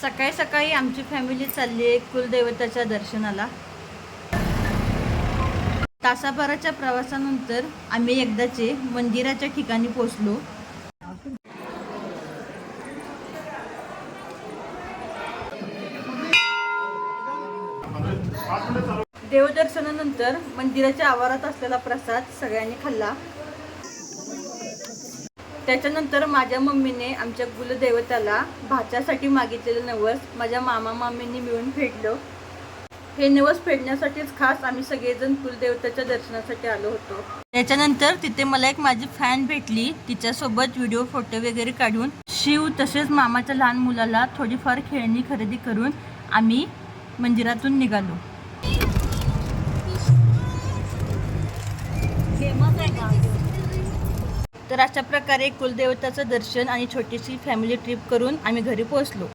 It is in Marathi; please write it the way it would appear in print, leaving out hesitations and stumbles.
सकाळी सकाळी आमची फॅमिली चालली आहे कुलदैवताच्या दर्शनाला. तासाभराच्या प्रवासानंतर आम्ही एकदाचे मंदिराच्या ठिकाणी पोहोचलो. देवदर्शनानंतर मंदिराच्या आवारात असलेला प्रसाद सगळ्यांनी खाल्ला. त्याच्यानंतर माझ्या मम्मीने आमच्या कुलदैवताला भाच्यासाठी मागितलेलं नवस माझ्या मामा मामींनी मिळून फेडलं. हे नवस फेडण्यासाठीच खास आम्ही सगळेजण कुलदेवताच्या दर्शनासाठी आलो होतो. त्याच्यानंतर तिथे मला एक माझी फॅन भेटली. तिच्यासोबत व्हिडिओ फोटो वगैरे काढून शिव तसेच मामाच्या लहान मुलाला थोडीफार खेळणी खरेदी करून आम्ही मंदिरातून निघालो. तर अशा प्रकारे कुलदेवताचं दर्शन आणि छोटीशी फॅमिली ट्रिप करून आम्ही घरी पोहोचलो.